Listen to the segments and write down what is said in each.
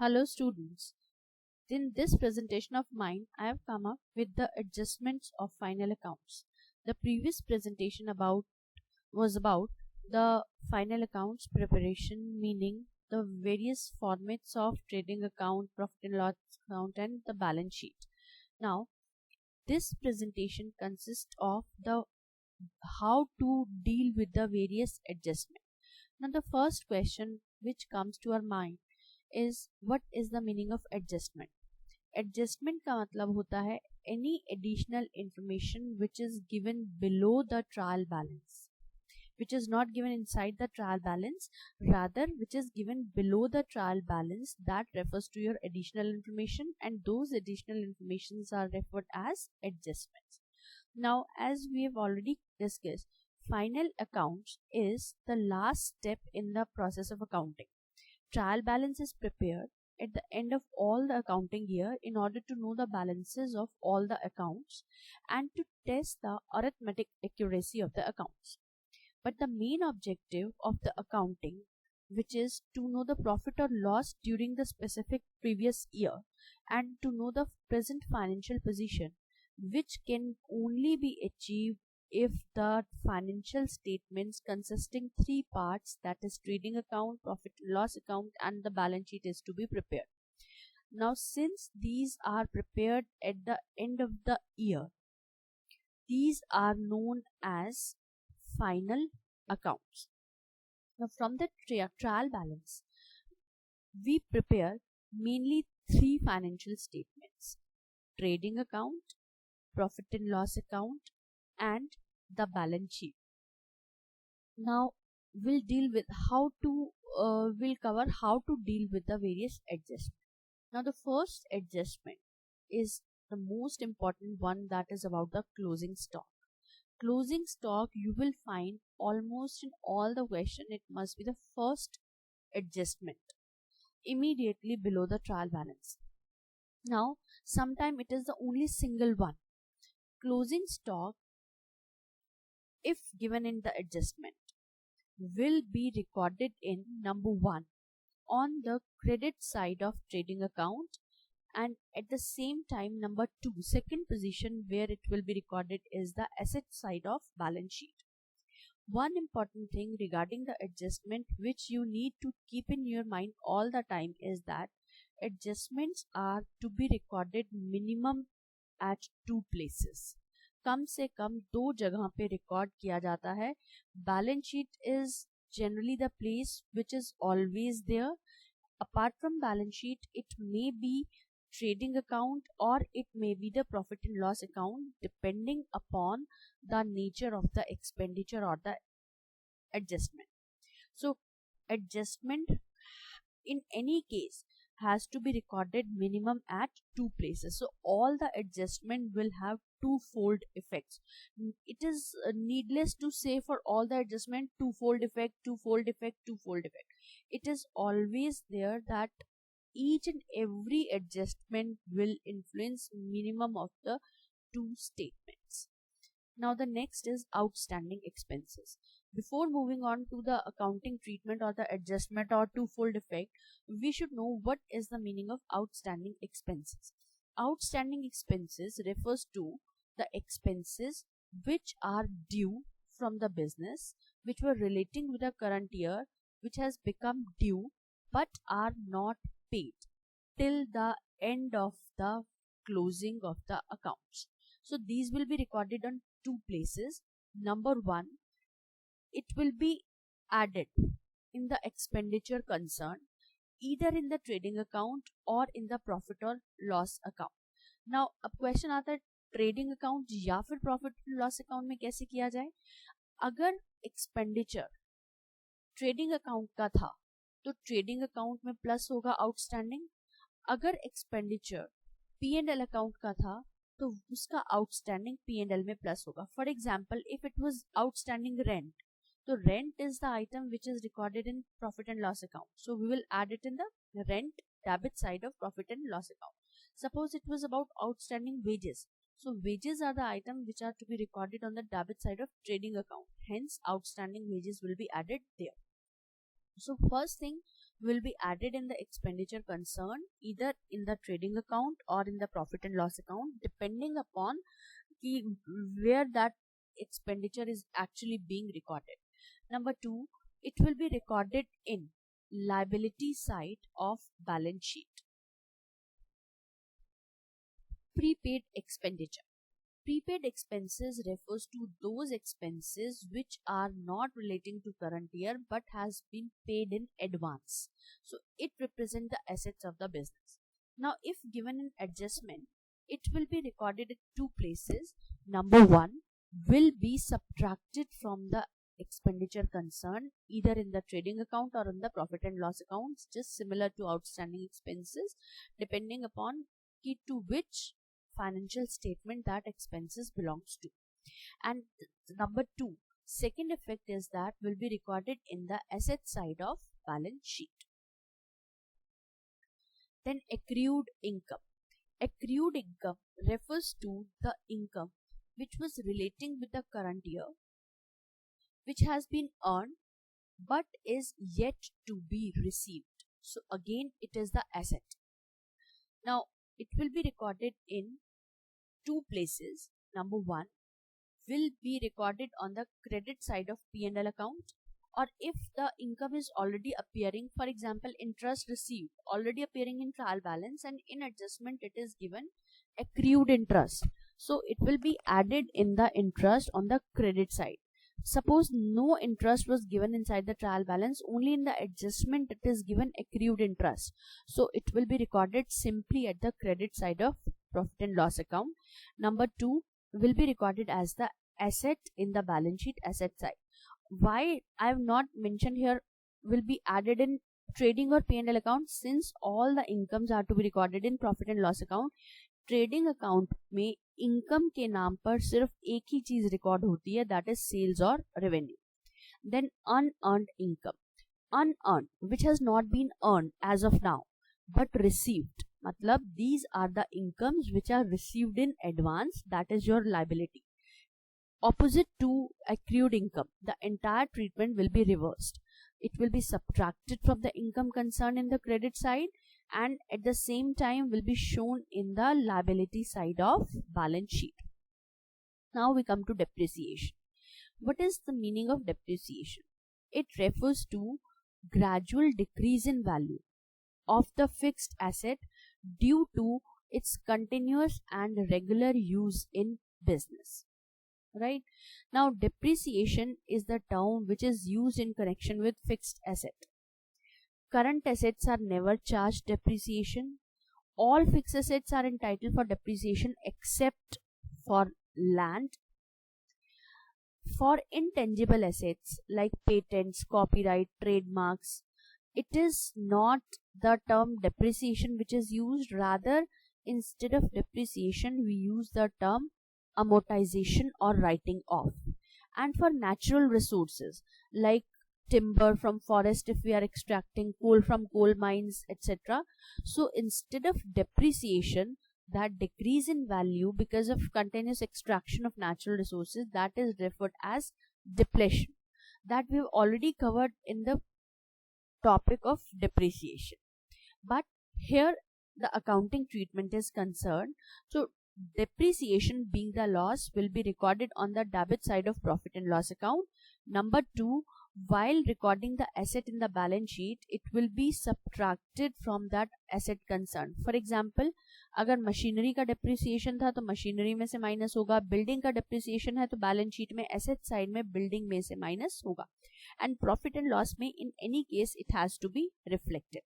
Hello students. In this presentation of mine, I have come up with the adjustments of final accounts. The previous presentation was about the final accounts preparation, meaning the various formats of trading account, profit and loss account and the balance sheet. Now, this presentation consists of the how to deal with the various adjustments. Now, the first question which comes to our mind is what is the meaning of adjustment. Adjustment का मतलब होता है any additional information which is given below the trial balance, which is not given inside the trial balance, rather which is given below the trial balance. That refers to your additional information, and those additional informations are referred as adjustments. Now, as we have already discussed, final accounts is the last step in the process of accounting. Trial balance is prepared at the end of all the accounting year in order to know the balances of all the accounts and to test the arithmetic accuracy of the accounts. But the main objective of the accounting, which is to know the profit or loss during the specific previous year and to know the present financial position, which can only be achieved if the financial statements consisting three parts, that is trading account, profit and loss account and the balance sheet, is to be prepared. Now, since these are prepared at the end of the year, these are known as final accounts. Now, from the trial balance, we prepare mainly three financial statements: trading account, profit and loss account and the balance sheet. Now we'll cover how to deal with the various adjustments. Now the first adjustment is the most important one, that is about the closing stock. Closing stock, you will find almost in all the question it must be the first adjustment immediately below the trial balance. Now sometimes it is the only single one. Closing stock, if given in the adjustment, will be recorded in number 1 on the credit side of trading account, and at the same time number 2, second position where it will be recorded, is the asset side of balance sheet. One important thing regarding the adjustment which you need to keep in your mind all the time is that adjustments are to be recorded minimum at 2 places. कम से कम 2 जगह पे record किया जाता है. Balance sheet is generally the place which is always there. Apart from balance sheet, it may be trading account or it may be the profit and loss account, depending upon the nature of the expenditure or the adjustment. So adjustment in any case has to be recorded minimum at 2 places. So all the adjustment will have twofold effects. It is needless to say for all the adjustment twofold effect, twofold effect, twofold effect. It is always there that each and every adjustment will influence minimum of the 2 statements. Now the next is outstanding expenses. Before moving on to the accounting treatment or the adjustment or twofold effect, we should know what is the meaning of outstanding expenses. Outstanding expenses refers to the expenses which are due from the business, which were relating with the current year, which has become due but are not paid till the end of the closing of the accounts. So these will be recorded on 2 places. Number 1, it will be added in the expenditure concerned, either in the trading account or in the profit or loss account. Now अब question आता है trading account या फिर profit and loss account में कैसे किया जाए. अगर एक्सपेंडिचर ट्रेडिंग अकाउंट का था तो ट्रेडिंग अकाउंट में प्लस होगा आउटस्टैंडिंग. अगर expenditure P and L account का था तो उसका आउटस्टैंडिंग पी एंड एल में प्लस होगा. For example, if it was outstanding rent, so rent is the item which is recorded in profit and loss account, so we will add it in the rent debit side of profit and loss account. Suppose it was about outstanding wages, so wages are the item which are to be recorded on the debit side of trading account, hence outstanding wages will be added there. So first thing, will be added in the expenditure concerned, either in the trading account or in the profit and loss account, depending upon where that expenditure is actually being recorded. Number 2, it will be recorded in liability side of balance sheet. Prepaid expenditure. Prepaid expenses refers to those expenses which are not relating to current year but has been paid in advance. So it represents the assets of the business. Now if given an adjustment, it will be recorded at two places. Number 1, will be subtracted from the expenditure concerned, either in the trading account or in the profit and loss accounts, just similar to outstanding expenses, depending upon to which financial statement that expenses belongs to. And number 2, second effect is that will be recorded in the asset side of balance sheet. Then accrued income. Accrued income refers to the income which was relating with the current year, which has been earned but is yet to be received. So again, it is the asset. Now it will be recorded in two places. Number 1, will be recorded on the credit side of P&L account, or if the income is already appearing, for example interest received already appearing in trial balance, and in adjustment it is given accrued interest, so it will be added in the interest on the credit side. Suppose no interest was given inside the trial balance, only in the adjustment it is given accrued interest, so it will be recorded simply at the credit side of profit and loss account. Number 2, will be recorded as the asset in the balance sheet asset side. Why I have not mentioned here will be added in trading or P&L account, since all the incomes are to be recorded in profit and loss account. Trading account में income के नाम पर सिर्फ एक ही चीज record होती है, that is sales और revenue. Then unearned income. Unearned which has not been earned as of now but received, मतलब these are the incomes which are received in advance, that is your liability. Opposite to accrued income, the entire treatment will be reversed. It will be subtracted from the income concerned in the credit side and at the same time will be shown in the liability side of balance sheet. Now we come to depreciation. What is the meaning of depreciation? It refers to gradual decrease in value of the fixed asset due to its continuous and regular use in business. Right? Now depreciation is the term which is used in connection with fixed asset. Current assets are never charged depreciation. All fixed assets are entitled for depreciation except for land. For intangible assets like patents, copyright, trademarks, it is not the term depreciation which is used. Rather, instead of depreciation, we use the term amortization or writing off. And for natural resources like timber from forest, if we are extracting coal from coal mines, etc., so instead of depreciation, that decrease in value because of continuous extraction of natural resources, that is referred as depletion. That we have already covered in the topic of depreciation, but here the accounting treatment is concerned. So depreciation being the loss will be recorded on the debit side of profit and loss account. Number 2, while recording the asset in the balance sheet, it will be subtracted from that asset concerned. For example, अगर machinery का depreciation था तो machinery में से minus होगा, building का depreciation है तो बैलेंस शीट में एसेट साइड में बिल्डिंग में से माइनस होगा, and profit and loss में in any case it has to be reflected.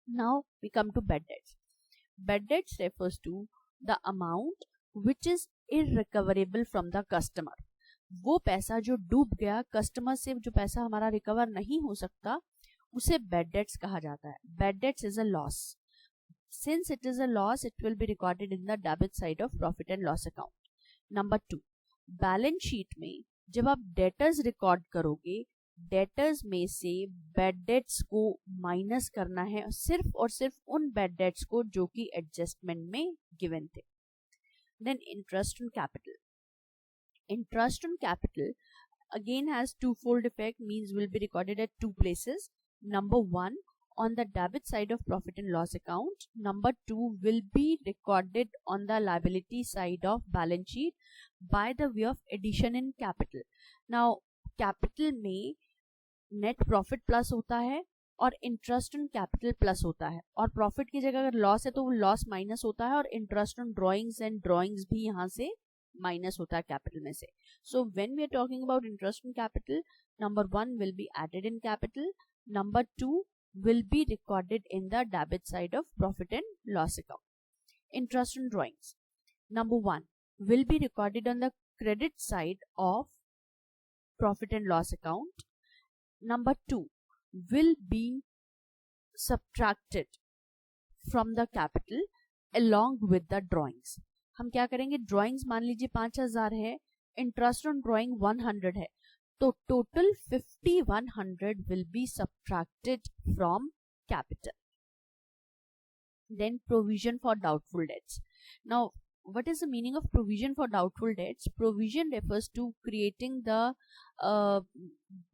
Now we come to bad debts. Bad debts refers to the amount which is irrecoverable from the customer. वो पैसा जो डूब गया, customer से जो पैसा हमारा रिकवर नहीं हो सकता, उसे बैड डेट्स कहा जाता है. Bad debts is a loss. Since it is a loss, it will be recorded in the debit side of profit and loss account. Number 2, balance sheet में जब आप डेटर्स रिकॉर्ड करोगे, डेटर्स में से bad debts को minus करना है, सिर्फ और सिर्फ उन बैड डेट्स को जो कि एडजस्टमेंट में गिवन थे. Then interest on capital. Interest on capital again has twofold effect, means will be recorded at two places. Number 1, on the debit side of profit and loss account. Number 2 will be recorded on the liability side of balance sheet by the way of addition in capital. Now capital में net profit plus होता है और interest on capital plus होता है, और profit की जगह अगर लॉस है तो वो लॉस माइनस होता है, और interest on drawings and drawings भी यहाँ से माइनस होता है कैपिटल में से. So when we are talking about interest on capital, number 1 will be added in capital, number 2 will be recorded in the debit side of profit and loss account. Interest on drawings, number 1 will be recorded on the credit side of profit and loss account. Number 2 will be subtracted from the capital along with the drawings. हम क्या करेंगे, drawings मान लीजिए 5000 है, interest on drawing 100 है, तो total 5100 will be subtracted from capital. Then provision for doubtful debts. Now what is the meaning of provision for doubtful debts? Provision refers to creating the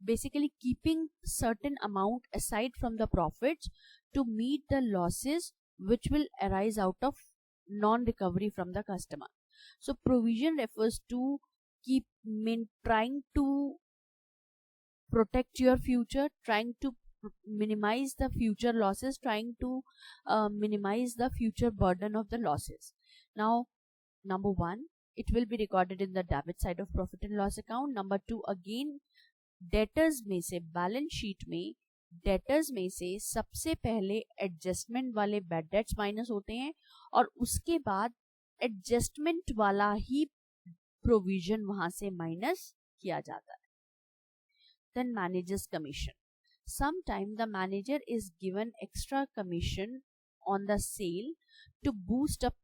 basically keeping certain amount aside from the profits to meet the losses which will arise out of non-recovery from the customer. So provision refers to trying to protect your future, trying to minimize the future losses, trying to minimize the future burden of the losses. Now number 1, it will be recorded in the debit side of profit and loss account. Number 2, again debtors में से, balance sheet में debtors में से सबसे पहले adjustment वाले bad debts minus होते हैं, और उसके बाद एडजस्टमेंट वाला ही प्रोविजन वहां से माइनस किया जाता है. Then manager's commission. Sometime the manager is given extra commission on the sale to boost up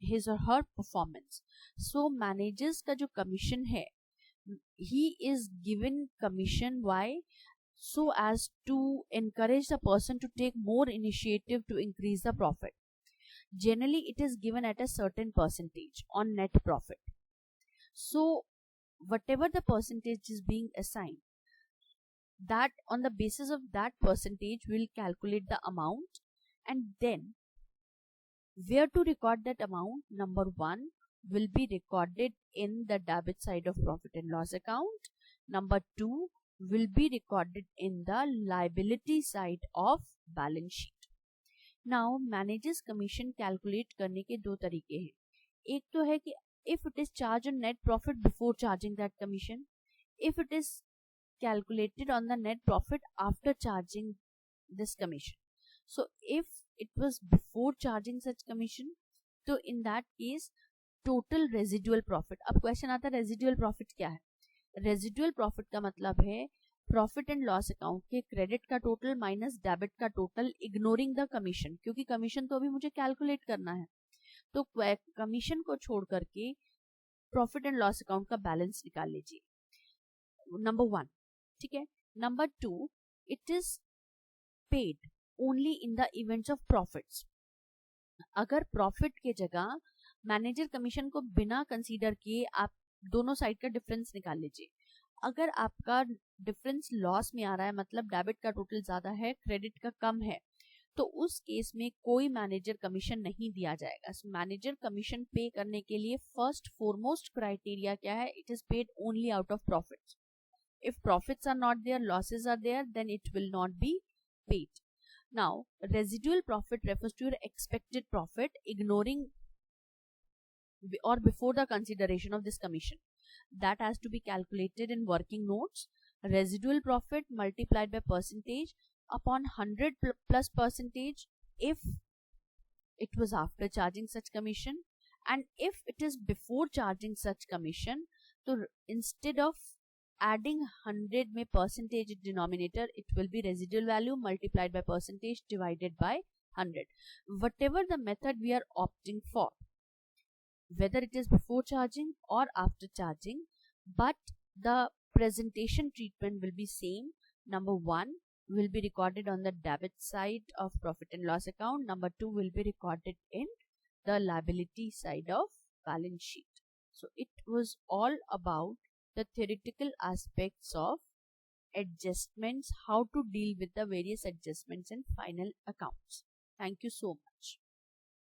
his or her performance. So managers का जो commission है, he is given commission why? So as to encourage the person to take more initiative to increase the profit. Generally it is given at a certain percentage on net profit. So whatever the percentage is being assigned, that on the basis of that percentage we'll calculate the amount, and then where to record that amount. Number 1 will be recorded in the debit side of profit and loss account. Number 2 will be recorded in the liability side of balance sheet. Now managers commission calculate करने के दो तरीके हैं. एक तो है कि if it is charged on net profit before charging that commission, if it is calculated on the net profit after charging this commission. So if it was before charging such commission, तो in that case total residual profit. अब question आता है residual profit क्या है. Residual profit का मतलब है profit and loss account के क्रेडिट का टोटल माइनस डेबिट का टोटल इग्नोरिंग द कमीशन, क्योंकि कमीशन तो अभी मुझे कैलकुलेट करना है, तो कमीशन को छोड़ करके प्रॉफिट एंड लॉस अकाउंट का बैलेंस निकाल लीजिए. नंबर 1, ठीक है. Number 2, it is paid only in the events of profits. अगर प्रॉफिट के जगह मैनेजर कमीशन को बिना कंसीडर किए आप दोनों साइड का डिफरेंस निकाल लीजिए. अगर आपका डिफरेंस लॉस में आ रहा है, मतलब डेबिट का टोटल ज्यादा है क्रेडिट का कम है, तो उस केस में कोई मैनेजर कमीशन नहीं दिया जाएगा. मैनेजर कमीशन पे करने के लिए फर्स्ट फॉरमोस्ट क्राइटेरिया क्या है? It is paid only out of profits. If profits are not there, losses are there, then it will not be paid. Now, residual profit refers to your expected profit ignoring or before the consideration of this commission. That has to be calculated in working notes. Residual profit multiplied by percentage upon 100 plus percentage if it was after charging such commission, and if it is before charging such commission, so instead of adding 100 में percentage denominator, it will be residual value multiplied by percentage divided by 100. Whatever the method we are opting for, whether it is before charging or after charging, but the presentation treatment will be same. Number 1 will be recorded on the debit side of profit and loss account. Number 2 will be recorded in the liability side of balance sheet. So it was all about the theoretical aspects of adjustments, how to deal with the various adjustments in final accounts. Thank you so much.